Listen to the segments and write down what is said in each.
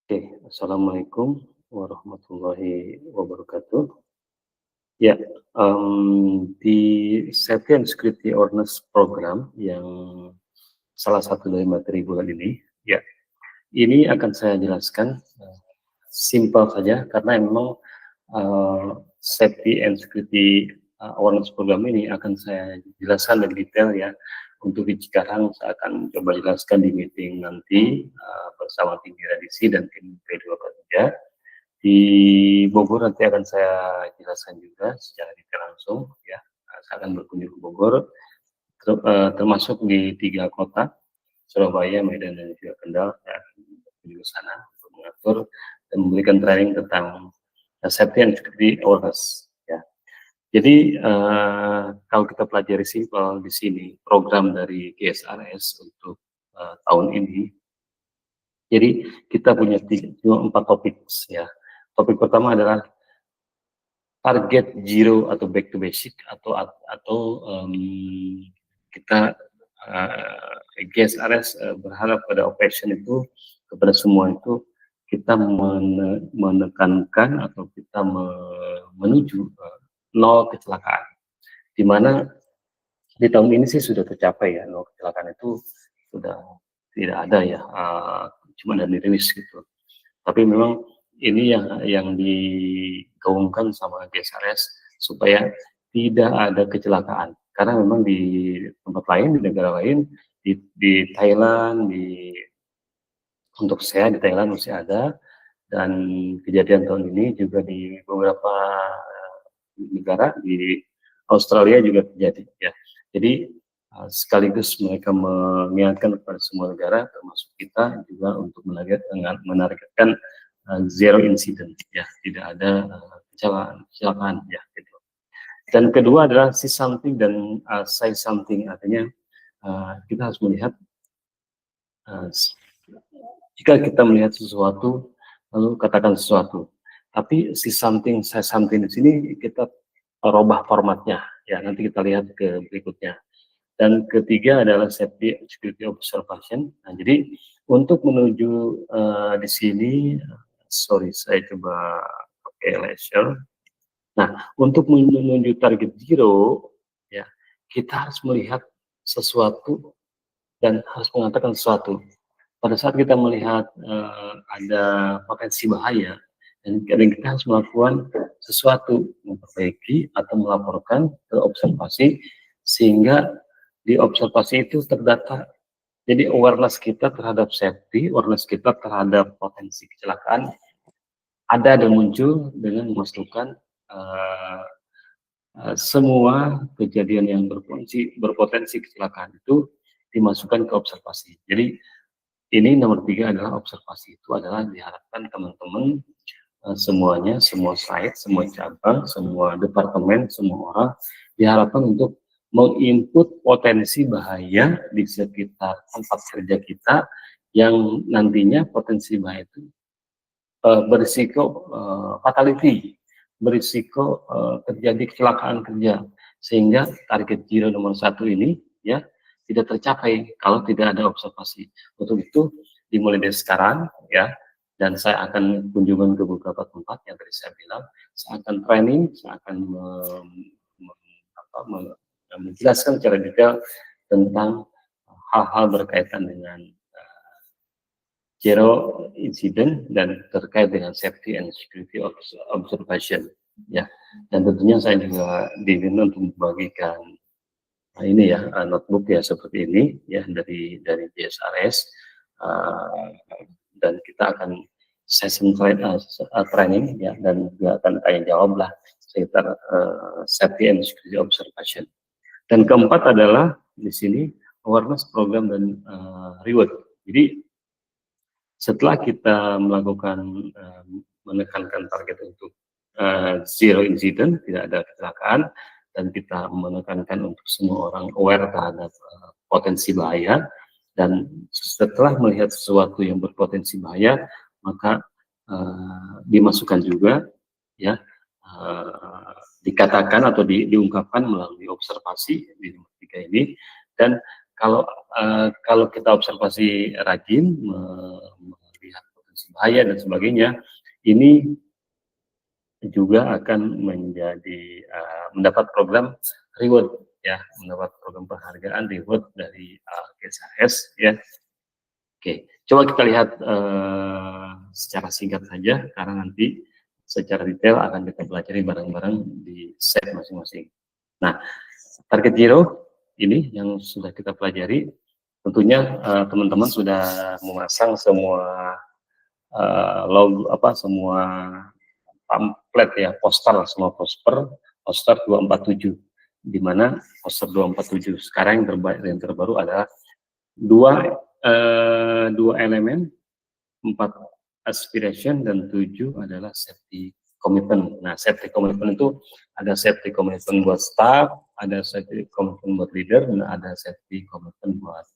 Oke, assalamualaikum warahmatullahi wabarakatuh. Ya, di Safety and Security Awareness Program yang salah satu dari materi bulan ini, ya, ini akan saya jelaskan simpel saja karena memang Safety and Security Awareness Program ini akan saya jelaskan lebih detail ya. Untuk di Cikarang saya akan coba jelaskan di meeting nanti bersama tim Radisi dan tim P2K3. Di Bogor nanti akan saya jelaskan juga secara detail langsung ya. Saya akan berkunjung ke Bogor, termasuk di 3 kota, Surabaya, Medan, dan juga Kendal. Saya akan berkunjung ke sana untuk mengatur dan memberikan training tentang safety and security awareness ya. Jadi kalau kita pelajari simpel di sini program dari GSRS untuk tahun ini, jadi kita punya 4 topik ya. Topik pertama adalah target zero atau back to basic atau kita GSRS berharap pada operation itu kepada semua itu kita menekankan atau kita menuju nol kecelakaan, di mana di tahun ini sih sudah tercapai ya, nol kecelakaan itu sudah tidak ada ya, cuma ada dirilis gitu. Tapi memang ini yang digaungkan sama GSRS supaya tidak ada kecelakaan. Karena memang di tempat lain, di negara lain, di Thailand, untuk saya di Thailand masih ada, dan kejadian tahun ini juga di beberapa negara, di Australia juga terjadi ya. Jadi sekaligus mereka mengingatkan kepada semua negara termasuk kita juga untuk menargetkan zero incident ya, tidak ada kecelakaan ya gitu. Dan kedua adalah see something dan say something, artinya kita harus melihat jika kita melihat sesuatu lalu katakan sesuatu, tapi see something say something di sini kita rubah formatnya ya, nanti kita lihat ke berikutnya. Dan ketiga adalah safety security observation. Nah, jadi untuk menuju di sini, sorry saya coba pakai laser. Nah, untuk menuju target zero, ya kita harus melihat sesuatu dan harus mengatakan sesuatu. Pada saat kita melihat ada potensi bahaya, dan kita harus melakukan sesuatu, memperbaiki atau melaporkan ke observasi, sehingga di observasi itu terdata. Jadi awareness kita terhadap safety, awareness kita terhadap potensi kecelakaan ada dan muncul dengan memasukkan semua kejadian yang berpotensi kecelakaan itu dimasukkan ke observasi. Jadi ini nomor 3 adalah observasi, itu adalah diharapkan teman-teman semuanya, semua site, semua cabang, semua departemen, semua orang diharapkan untuk menginput potensi bahaya di sekitar tempat kerja kita yang nantinya potensi bahaya itu berisiko fatality, berisiko terjadi kecelakaan kerja, sehingga target zero nomor 1 ini ya tidak tercapai kalau tidak ada observasi. Untuk itu dimulai dari sekarang ya, dan saya akan kunjungan ke beberapa tempat yang tadi saya bilang, saya akan training, saya akan menjelaskan secara detail tentang hal-hal berkaitan dengan zero incident dan terkait dengan safety and security observation ya. Dan tentunya saya juga diminta untuk membagikan ini ya, notebook ya seperti ini ya dari GSRS, dan kita akan session training ya, dan juga akan tanya jawab lah sekitar safety and security observation. Dan keempat adalah di sini awareness program dan reward. Jadi setelah kita melakukan menekankan target untuk zero incident, tidak ada kecelakaan, dan kita menekankan untuk semua orang aware terhadap potensi bahaya, dan setelah melihat sesuatu yang berpotensi bahaya, maka dimasukkan juga ya, dikatakan atau diungkapkan melalui observasi di nomor 3 ini. Dan kalau kita observasi rajin melihat potensi bahaya dan sebagainya, ini juga akan menjadi mendapat program reward ya, mendapat program penghargaan reward dari KSHS ya. Oke, coba kita lihat secara singkat saja karena nanti secara detail akan kita pelajari bareng-bareng di set masing-masing. Nah, target zero ini yang sudah kita pelajari, tentunya teman-teman sudah memasang semua logo semua pamflet ya, semua poster 247, di mana poster 247 sekarang yang terbaru adalah dua elemen, 4 aspiration, dan 7 adalah safety commitment. Nah, safety commitment itu ada safety commitment buat staff, ada safety commitment buat leader, dan ada safety commitment buat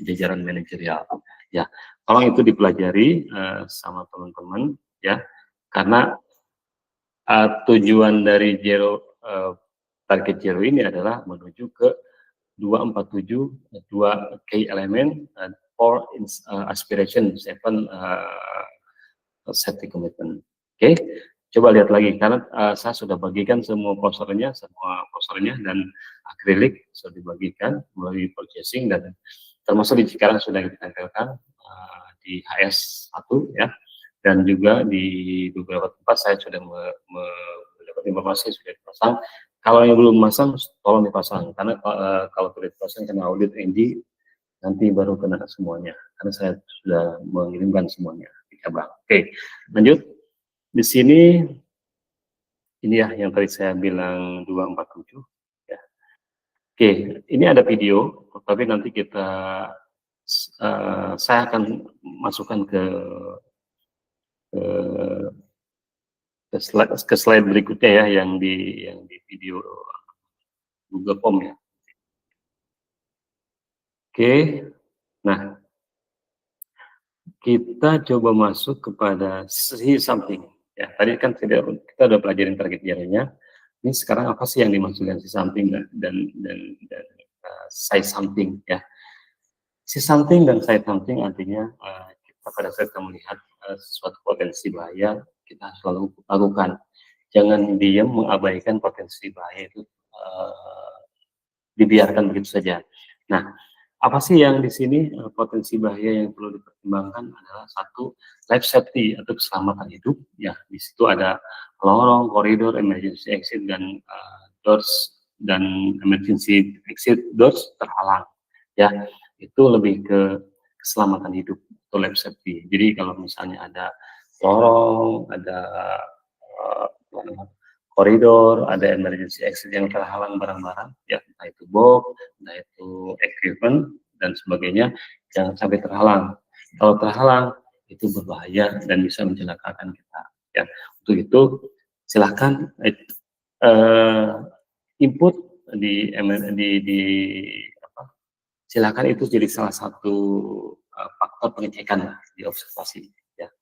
jajaran manajerial. Ya, tolong itu dipelajari sama teman-teman ya, karena tujuan dari target zero ini adalah menuju ke 247, 2 key element, 4 aspiration, 7 safety commitment. Oke, coba lihat lagi karena saya sudah bagikan semua posternya dan akrilik sudah dibagikan melalui purchasing, dan termasuk di sekarang sudah ditempelkan di HS1 ya, dan juga di beberapa tempat saya sudah mendapat informasi sudah dipasang. Kalau yang belum masang, tolong dipasang, karena kalau tidak dipasang kena audit NG, nanti baru kena semuanya, karena saya sudah mengirimkan semuanya di cabang. Oke, lanjut. Di sini, ini ya yang tadi saya bilang 247. Ya. Oke, ini ada video, tapi nanti saya akan masukkan ke slide berikutnya ya, yang di video Google Form ya. Oke, nah kita coba masuk kepada see something ya. Tadi kan kita udah pelajarin target zero-nya. Ini sekarang apa sih yang dimaksud dengan see something dan say something ya. See something dan say something artinya kita pada saat kita melihat sesuatu potensi bahaya, kita selalu lakukan. Jangan diam mengabaikan potensi bahaya itu, dibiarkan begitu saja. Nah, apa sih yang di sini potensi bahaya yang perlu dipertimbangkan adalah satu, life safety atau keselamatan hidup ya. Di situ ada lorong, koridor, emergency exit, dan doors dan emergency exit doors terhalang ya. Itu lebih ke keselamatan hidup atau life safety. Jadi kalau misalnya ada lorong, ada koridor, ada emergency exit yang terhalang barang-barang, ya entah itu box, entah itu equipment dan sebagainya, jangan sampai terhalang. Kalau terhalang itu berbahaya dan bisa mencelakakan kita. Ya, untuk itu silahkan input silakan itu jadi salah satu faktor pengecekan di observasi. Ya.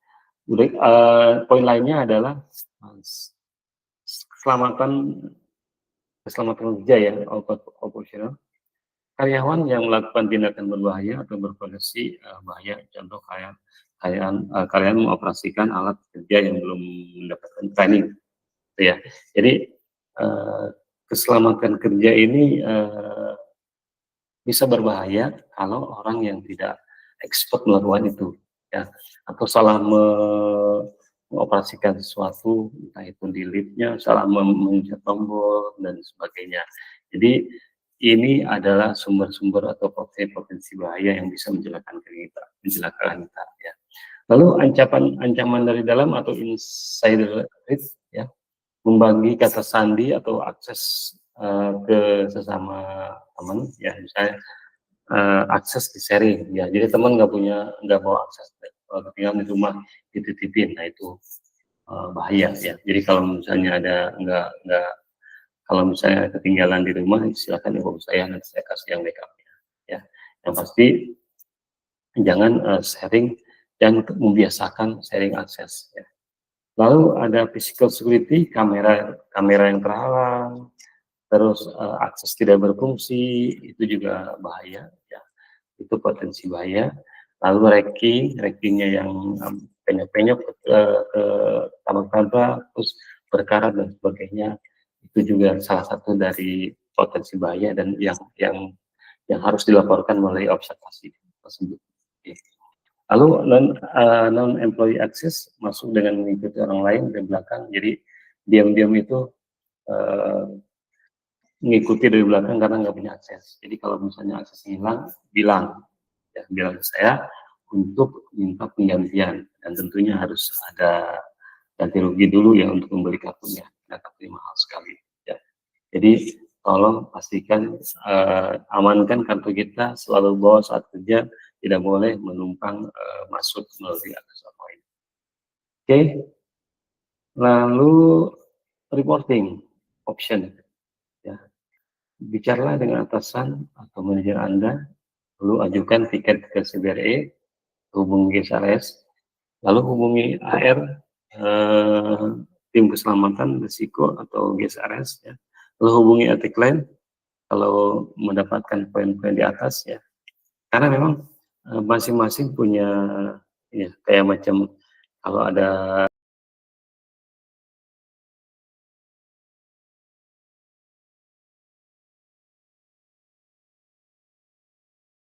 Poin lainnya adalah keselamatan kerja ya, operasional. Karyawan yang melakukan tindakan berbahaya atau berpotensi bahaya, contoh kalian mengoperasikan alat kerja yang belum mendapatkan training, gitu ya. Jadi keselamatan kerja ini bisa berbahaya kalau orang yang tidak expert melakukan itu, ya, atau salah mengoperasikan sesuatu, entah itu di liftnya, salah memencet tombol dan sebagainya. Jadi ini adalah sumber-sumber atau potensi bahaya yang bisa mencelakakan kita, ya. Lalu ancaman dari dalam atau insider risk, ya, membagi kata sandi atau akses ke sesama teman, ya, misalnya akses di sharing, ya. Jadi teman nggak bawa akses, ketinggalan di rumah dititipin, nah itu bahaya ya. Jadi kalau misalnya kalau misalnya ketinggalan di rumah, silakan ibu saya, nanti saya kasih yang backupnya ya. Yang pasti jangan sharing, dan membiasakan sharing akses ya. Lalu ada physical security, kamera yang terhalang, terus akses tidak berfungsi, itu juga bahaya ya. Itu potensi bahaya. Lalu rackingnya yang penyok-penyok ke tabak-tabak, terus berkarat dan sebagainya. Itu juga salah satu dari potensi bahaya dan yang harus dilaporkan melalui observasi tersebut. Oke. Lalu non employee access masuk dengan mengikuti orang lain dari belakang, jadi diam-diam itu mengikuti dari belakang karena nggak punya akses. Jadi kalau misalnya akses hilang, bilang ke saya untuk minta penggantian, dan tentunya harus ada ganti rugi dulu ya untuk membeli kartunya, karena kartunya mahal sekali. Ya. Jadi tolong pastikan amankan kartu kita, selalu bawa saat kerja, tidak boleh menumpang masuk melalui akses lain. Oke, lalu reporting option. Ya. Bicaralah dengan atasan atau manajer Anda, lalu ajukan tiket ke CBRE, hubungi GSRS, lalu hubungi HR, tim keselamatan risiko atau GSRS, ya. Lalu hubungi etik line kalau mendapatkan poin-poin di atas, ya. Karena memang masing-masing punya ya, kayak macam kalau ada